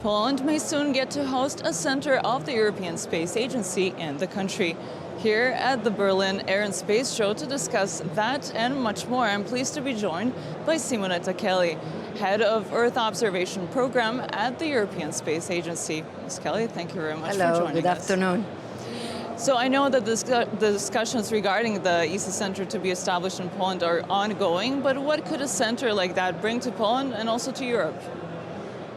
Poland may soon get to host a center of the European Space Agency in the country. Here at the Berlin Air and Space Show to discuss that and much more, I'm pleased to be joined by Simonetta Cheli, Head of Earth Observation Program at the European Space Agency. Ms. Cheli, thank you very much for joining us. Hello, good afternoon. So I know that the discussions regarding the ESA Center to be established in Poland are ongoing, but what could a center like that bring to Poland and also to Europe?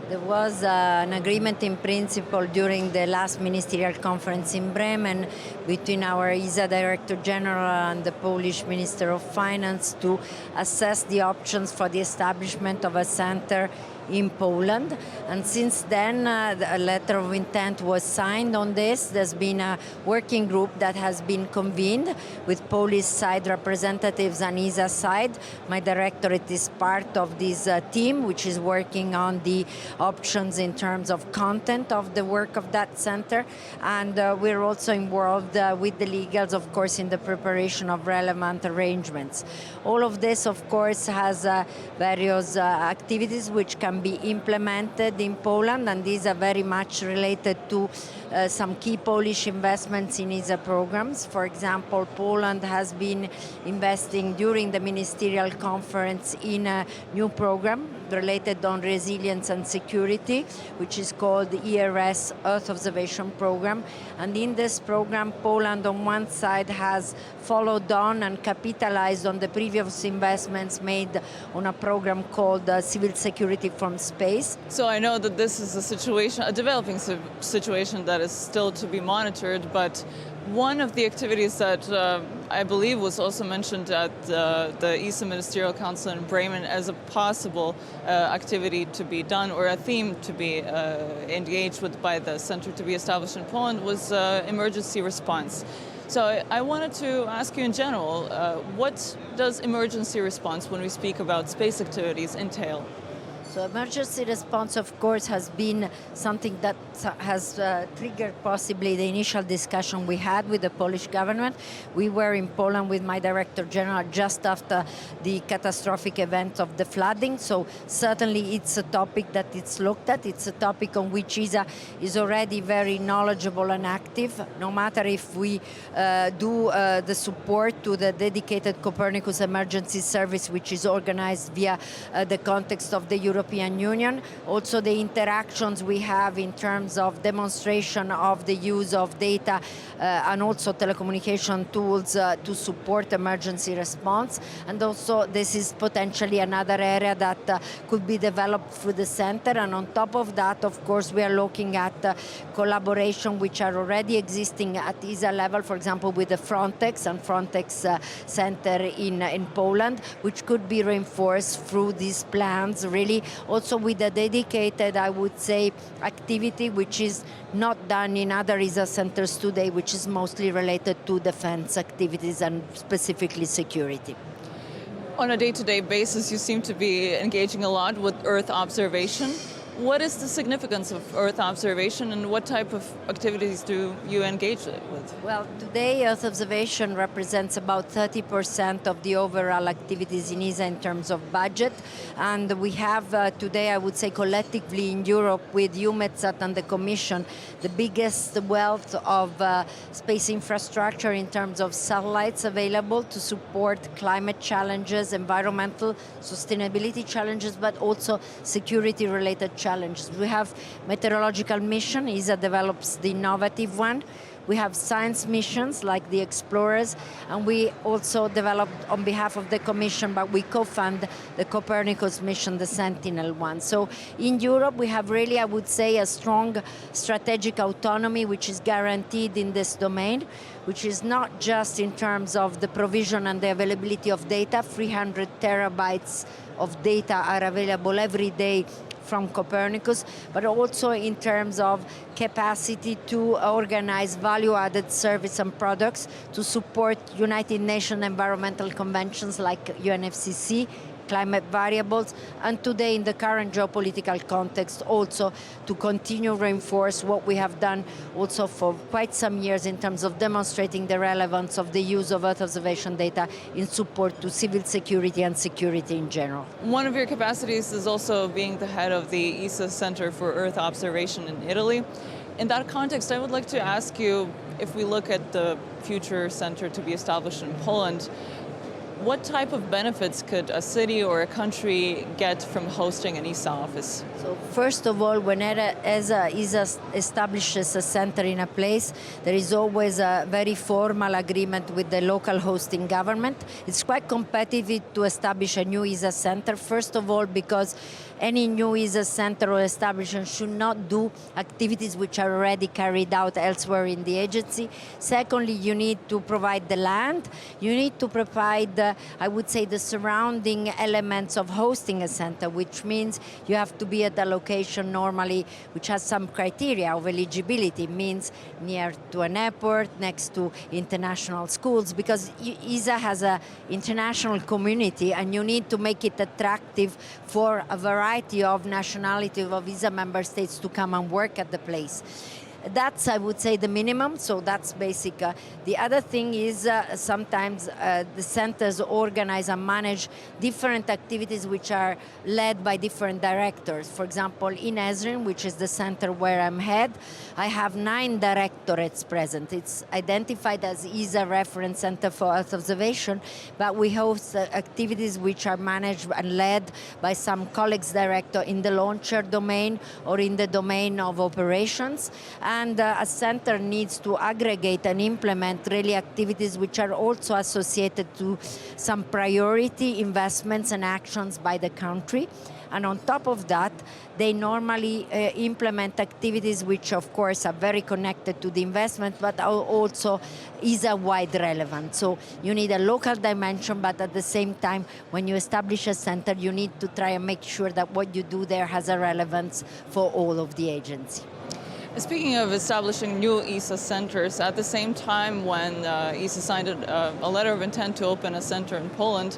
There was an agreement in principle during the last ministerial conference in Bremen between our ESA Director General and the Polish Minister of Finance to assess the options for the establishment of a center in Poland. And since then, a letter of intent was signed on this. There's been a working group that has been convened with Polish side representatives and ESA side. My directorate is part of this team, which is working on the options in terms of content of the work of that center. And we're also involved with the legals, of course, in the preparation of relevant arrangements. All of this, of course, has various activities which can be implemented in Poland, and these are very much related to some key Polish investments in ESA programs. For example, Poland has been investing during the ministerial conference in a new program related on resilience and security, which is called the ERS Earth Observation Program. And in this program, Poland on one side has followed on and capitalized on the previous investments made on a program called Civil Security from Space. So I know that this is a situation, a developing situation that is still to be monitored, but one of the activities that I believe was also mentioned at the ESA Ministerial Council in Bremen as a possible activity to be done or a theme to be engaged with by the center to be established in Poland was emergency response. So I wanted to ask you in general, what does emergency response when we speak about space activities entail? So emergency response, of course, has been something that has triggered possibly the initial discussion we had with the Polish government. We were in Poland with my Director General just after the catastrophic event of the flooding. So certainly it's a topic that it's looked at. It's a topic on which ESA is already very knowledgeable and active. No matter if we do the support to the dedicated Copernicus Emergency Service, which is organized via the context of the European Union. Also the interactions we have in terms of demonstration of the use of data and also telecommunication tools to support emergency response. And also this is potentially another area that could be developed through the center. And on top of that, of course, we are looking at collaboration which are already existing at ESA level, for example, with the Frontex and Frontex Center in Poland, which could be reinforced through these plans, really also with a dedicated, I would say, activity which is not done in other ESA centers today, which is mostly related to defense activities and specifically security. On a day-to-day basis, you seem to be engaging a lot with Earth observation. What is the significance of Earth observation and what type of activities do you engage with? Well, today Earth observation represents about 30% of the overall activities in ESA in terms of budget. And we have today, I would say collectively in Europe with EUMETSAT and the Commission, the biggest wealth of space infrastructure in terms of satellites available to support climate challenges, environmental sustainability challenges, but also security-related challenges. We have meteorological mission. ESA develops the innovative one. We have science missions like the Explorers, and we also developed on behalf of the Commission, but we co-fund the Copernicus mission, the Sentinel one. So in Europe, we have really, I would say, a strong strategic autonomy which is guaranteed in this domain, which is not just in terms of the provision and the availability of data. 300 terabytes of data are available every day from Copernicus, but also in terms of capacity to organize value-added service and products to support United Nations environmental conventions like UNFCCC, climate variables, and today in the current geopolitical context also to continue reinforce what we have done also for quite some years in terms of demonstrating the relevance of the use of Earth observation data in support to civil security and security in general. One of your capacities is also being the head of the ESA Center for Earth Observation in Italy. In that context, I would like to ask you, if we look at the future center to be established in Poland, what type of benefits could a city or a country get from hosting an ESA office? So first of all, whenever ESA establishes a center in a place, there is always a very formal agreement with the local hosting government. It's quite competitive to establish a new ESA center, first of all because any new ESA center or establishment should not do activities which are already carried out elsewhere in the agency. Secondly, you need to provide the land. You need to provide, I would say, the surrounding elements of hosting a center, which means you have to be at a location normally which has some criteria of eligibility, means near to an airport, next to international schools, because ESA has an international community and you need to make it attractive for a variety of nationalities of ESA member states to come and work at the place. That's, I would say, the minimum, so that's basic. The other thing is sometimes the centers organize and manage different activities which are led by different directors. For example, in Esrin, which is the center where I'm head, I have 9 directorates present. It's identified as ESA Reference Center for Earth Observation, but we host activities which are managed and led by some colleagues director in the launcher domain or in the domain of operations. And a center needs to aggregate and implement really activities which are also associated to some priority investments and actions by the country. And on top of that, they normally implement activities which, of course, are very connected to the investment, but are also ESA-wide relevant. So you need a local dimension, but at the same time, when you establish a center, you need to try and make sure that what you do there has a relevance for all of the agency. Speaking of establishing new ESA centers, at the same time when ESA signed a letter of intent to open a center in Poland,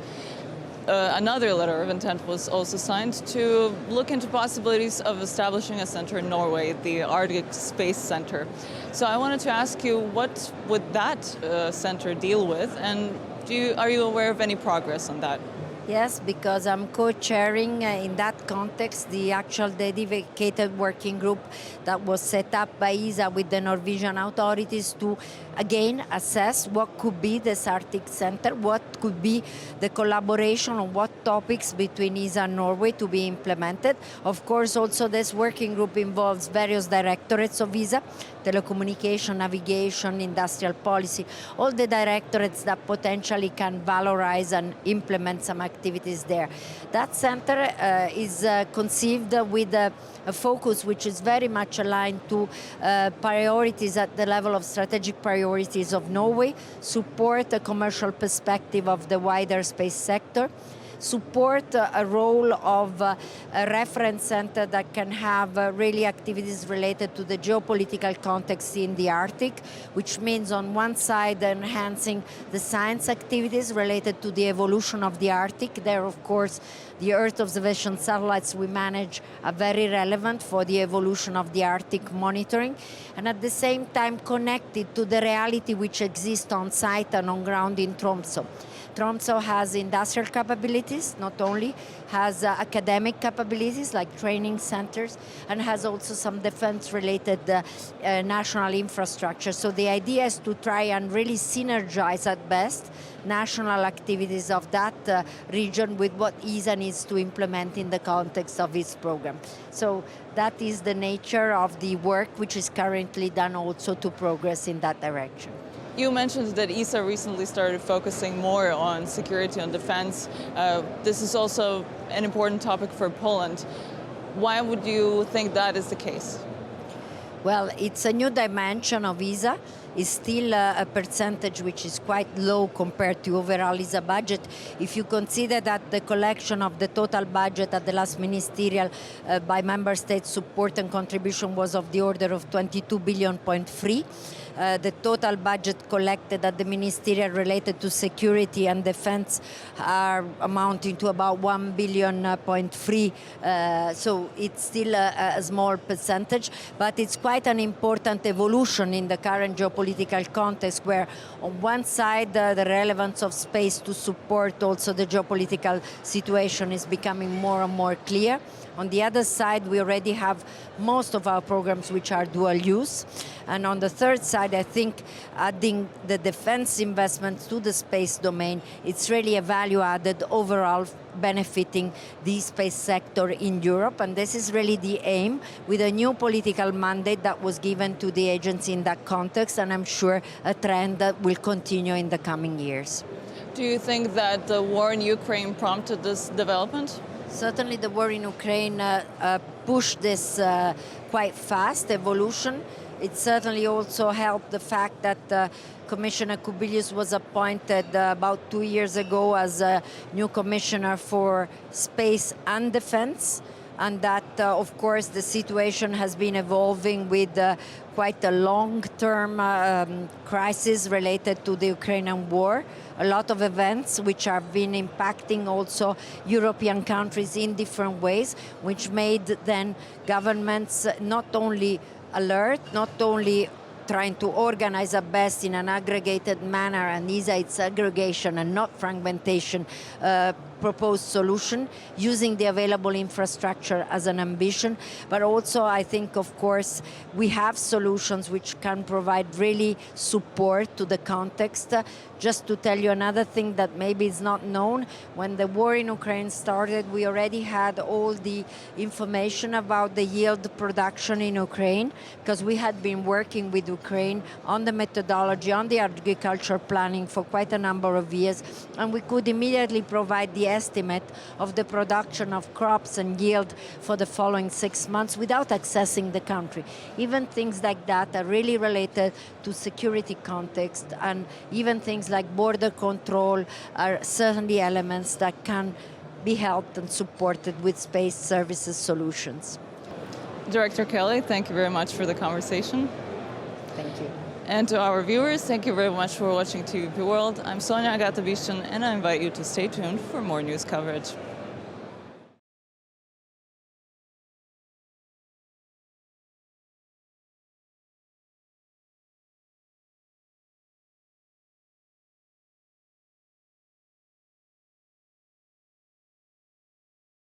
another letter of intent was also signed to look into possibilities of establishing a center in Norway, the Arctic Space Center. So I wanted to ask you, what would that center deal with, and are you aware of any progress on that? Yes, because I'm co-chairing in that context the actual dedicated working group that was set up by ESA with the Norwegian authorities to, again, assess what could be this Arctic Center, what could be the collaboration on what topics between ESA and Norway to be implemented. Of course, also this working group involves various directorates of ESA, telecommunication, navigation, industrial policy, all the directorates that potentially can valorize and implement some activities there. That center is conceived with a focus which is very much aligned to priorities at the level of strategic priorities of Norway, support a commercial perspective of the wider space sector, support a role of a reference center that can have really activities related to the geopolitical context in the Arctic, which means on one side enhancing the science activities related to the evolution of the Arctic. There, of course, the Earth observation satellites we manage are very relevant for the evolution of the Arctic monitoring, and at the same time connected to the reality which exists on site and on ground in Tromsø. Tromsø has industrial capabilities, not only has academic capabilities like training centers, and has also some defense-related national infrastructure. So the idea is to try and really synergize at best national activities of that region with what ESA needs to implement in the context of its program. So that is the nature of the work which is currently done also to progress in that direction. You mentioned that ESA recently started focusing more on security and defense. This is also an important topic for Poland. Why would you think that is the case? Well, it's a new dimension of ESA. is still a percentage which is quite low compared to overall ESA budget. If you consider that the collection of the total budget at the last ministerial by member states support and contribution was of the order of 22.3 billion. The total budget collected at the ministerial related to security and defense are amounting to about 1.3 billion. So it's still a small percentage, but it's quite an important evolution in the current geopolitical context, where on one side the relevance of space to support also the geopolitical situation is becoming more and more clear. On the other side, we already have most of our programs which are dual use. And on the third side, I think adding the defense investments to the space domain, it's really a value added overall benefiting the space sector in Europe. And this is really the aim with a new political mandate that was given to the agency in that context. And I'm sure a trend that will continue in the coming years. Do you think that the war in Ukraine prompted this development? Certainly the war in Ukraine pushed this quite fast evolution. It certainly also helped the fact that Commissioner Kubilius was appointed about 2 years ago as a new commissioner for space and defense. And that, of course, the situation has been evolving with quite a long-term crisis related to the Ukrainian war. A lot of events which have been impacting also European countries in different ways, which made then governments not only alert, not only trying to organize at best in an aggregated manner, and ESA its aggregation and not fragmentation proposed solution, using the available infrastructure as an ambition. But also, I think, of course, we have solutions which can provide really support to the context. Just to tell you another thing that maybe is not known, when the war in Ukraine started, we already had all the information about the yield production in Ukraine, because we had been working with Ukraine on the methodology, on the agriculture planning for quite a number of years, and we could immediately provide the estimate of the production of crops and yield for the following 6 months without accessing the country. Even things like that are really related to security context, and even things like border control are certainly elements that can be helped and supported with space services solutions. Director Cheli, thank you very much for the conversation. Thank you. And to our viewers, thank you very much for watching TVP World. I'm Sonja, Agata, Bišćan, and I invite you to stay tuned for more news coverage.